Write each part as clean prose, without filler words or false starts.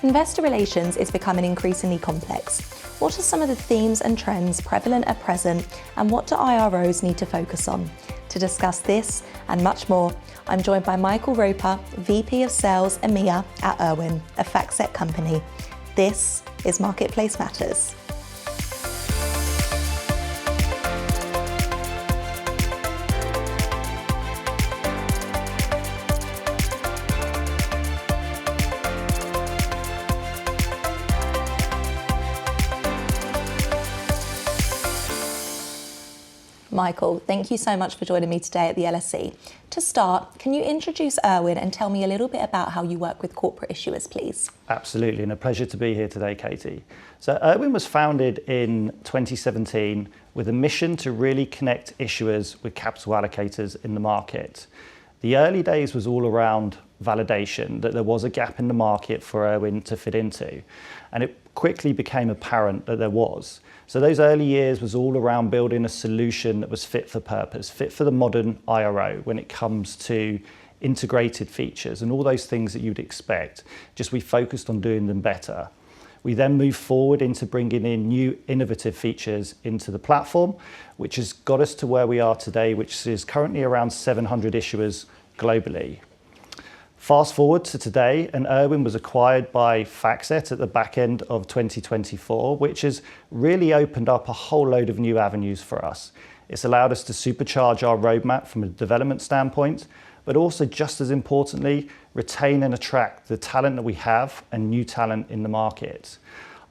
Investor relations is becoming increasingly complex. What are some of the themes and trends prevalent at present, and what do IROs need to focus on? To discuss this and much more, I'm joined by Michael Roper, VP of Sales EMEA at Irwin, a FactSet company. This is Marketplace Matters. Michael, thank you so much for joining me today at the LSE. To start, can you introduce Irwin and tell me a little bit about how you work with corporate issuers, please? Absolutely, and a pleasure to be here today, Katie. So Irwin was founded in 2017 with a mission to really connect issuers with capital allocators in the market. The early days was all around validation, that there was a gap in the market for Irwin to fit into, and it quickly became apparent that there was. So those early years was all around building a solution that was fit for purpose, fit for the modern IRO when it comes to integrated features and all those things that you'd expect. Just we focused on doing them better. We then moved forward into bringing in new innovative features into the platform, which has got us to where we are today, which is currently around 700 issuers globally. Fast forward to today, and Irwin was acquired by FactSet at the back end of 2024, which has really opened up a whole load of new avenues for us. It's allowed us to supercharge our roadmap from a development standpoint, but also, just as importantly, retain and attract the talent that we have and new talent in the market.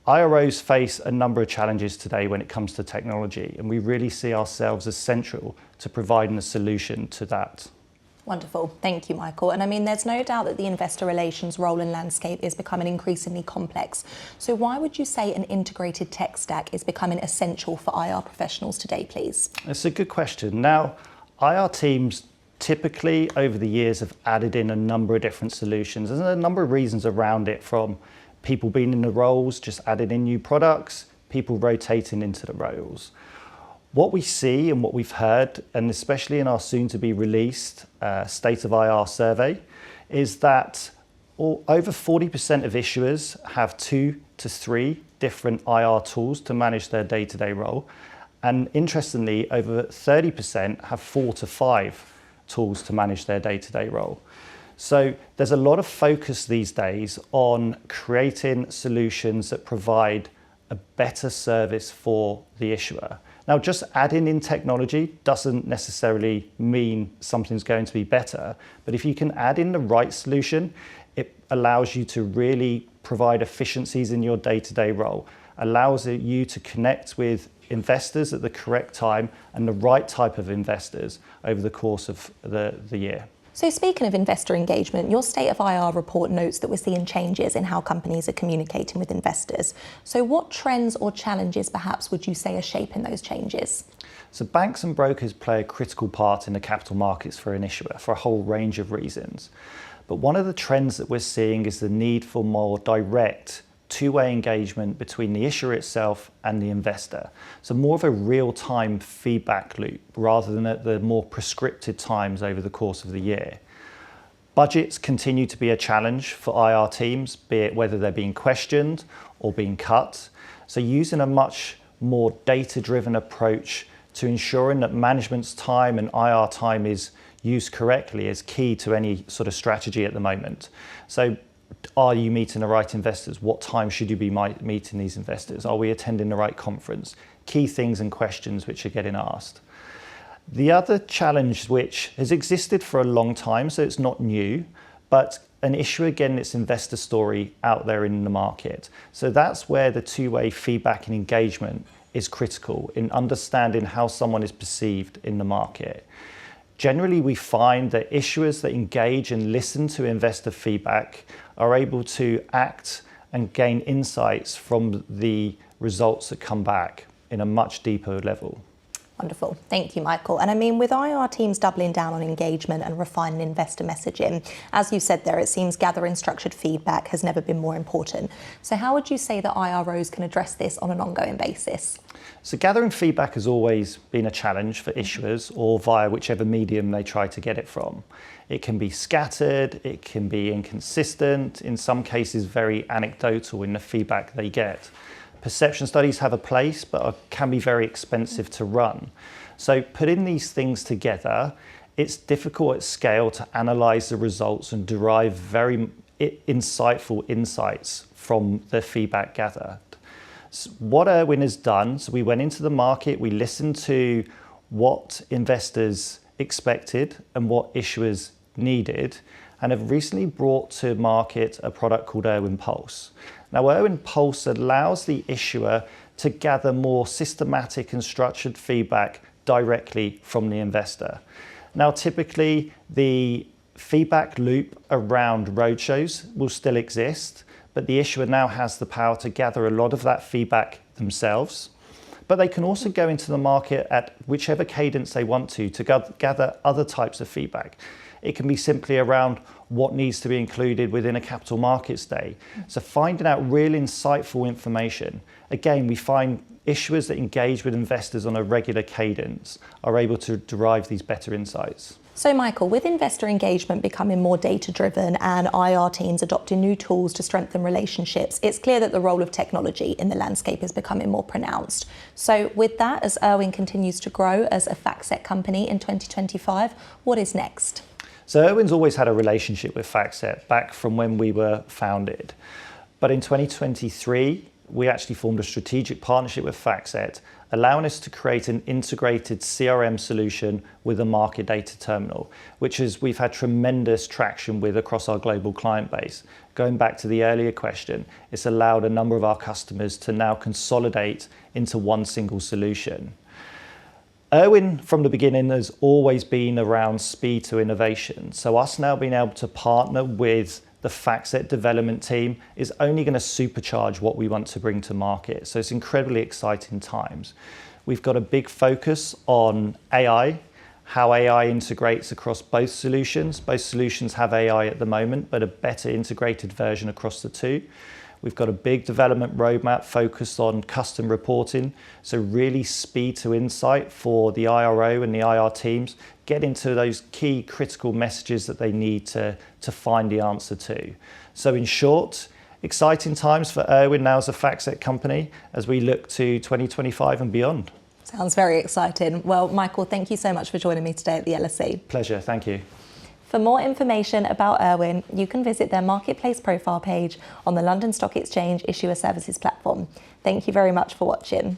IROs face a number of challenges today when it comes to technology, and we really see ourselves as central to providing a solution to that. Wonderful. Thank you, Michael. And I mean, there's no doubt that the investor relations role and landscape is becoming increasingly complex. So why would you say an integrated tech stack is becoming essential for IR professionals today, please? That's a good question. Now, IR teams typically over the years have added in a number of different solutions. There's a number of reasons around it, from people being in the roles, just adding in new products, people rotating into the roles. What we see and what we've heard, and especially in our soon-to-be released State of IR survey, is that over 40% of issuers have 2 to 3 different IR tools to manage their day-to-day role. And interestingly, over 30% have 4 to 5 tools to manage their day-to-day role. So there's a lot of focus these days on creating solutions that provide a better service for the issuer. Now, just adding in technology doesn't necessarily mean something's going to be better, but if you can add in the right solution, it allows you to really provide efficiencies in your day-to-day role, allows you to connect with investors at the correct time and the right type of investors over the course of the year. So speaking of investor engagement, your State of IR report notes that we're seeing changes in how companies are communicating with investors. So what trends or challenges perhaps would you say are shaping those changes? So banks and brokers play a critical part in the capital markets for an issuer for a whole range of reasons. But one of the trends that we're seeing is the need for more direct two-way engagement between the issuer itself and the investor. So more of a real-time feedback loop rather than at the more prescripted times over the course of the year. Budgets continue to be a challenge for IR teams, be it whether they're being questioned or being cut. So using a much more data-driven approach to ensuring that management's time and IR time is used correctly is key to any sort of strategy at the moment. So are you meeting the right investors? What time should you be meeting these investors? Are we attending the right conference? Key things and questions which are getting asked. The other challenge, which has existed for a long time, so it's not new, but an issuer getting its investor story out there in the market. So that's where the two-way feedback and engagement is critical in understanding how someone is perceived in the market. Generally, we find that issuers that engage and listen to investor feedback are able to act and gain insights from the results that come back in a much deeper level. Wonderful. Thank you, Michael. And I mean, with IR teams doubling down on engagement and refining investor messaging, as you said there, it seems gathering structured feedback has never been more important. So how would you say that IROs can address this on an ongoing basis? So gathering feedback has always been a challenge for issuers or via whichever medium they try to get it from. It can be scattered, it can be inconsistent, in some cases very anecdotal in the feedback they get. Perception studies have a place, but can be very expensive to run. So putting these things together, it's difficult at scale to analyze the results and derive very insightful insights from the feedback gathered. So what Irwin has done, so we went into the market, we listened to what investors expected and what issuers needed, and have recently brought to market a product called Irwin Pulse. Now, Irwin Pulse allows the issuer to gather more systematic and structured feedback directly from the investor. Now, typically, the feedback loop around roadshows will still exist, but the issuer now has the power to gather a lot of that feedback themselves. But they can also go into the market at whichever cadence they want to gather other types of feedback. It can be simply around what needs to be included within a capital markets day. So finding out real insightful information. Again, we find issuers that engage with investors on a regular cadence are able to derive these better insights. So Michael, with investor engagement becoming more data-driven and IR teams adopting new tools to strengthen relationships, it's clear that the role of technology in the landscape is becoming more pronounced. So with that, as Irwin continues to grow as a FactSet company in 2025, what is next? So Irwin's always had a relationship with FactSet back from when we were founded. But in 2023, we actually formed a strategic partnership with FactSet, allowing us to create an integrated CRM solution with a market data terminal, which we've had tremendous traction with across our global client base. Going back to the earlier question, it's allowed a number of our customers to now consolidate into one single solution. Irwin, from the beginning, has always been around speed to innovation. So us now being able to partner with the FactSet development team is only going to supercharge what we want to bring to market. So it's incredibly exciting times. We've got a big focus on AI, how AI integrates across both solutions. Both solutions have AI at the moment, but a better integrated version across the two. We've got a big development roadmap focused on custom reporting, so really speed to insight for the IRO and the IR teams, get into those key critical messages that they need to find the answer to. So in short, exciting times for Irwin now as a FactSet company as we look to 2025 and beyond. Sounds very exciting. Well, Michael, thank you so much for joining me today at the LSE. Pleasure, thank you. For more information about Irwin, you can visit their marketplace profile page on the London Stock Exchange Issuer Services platform. Thank you very much for watching.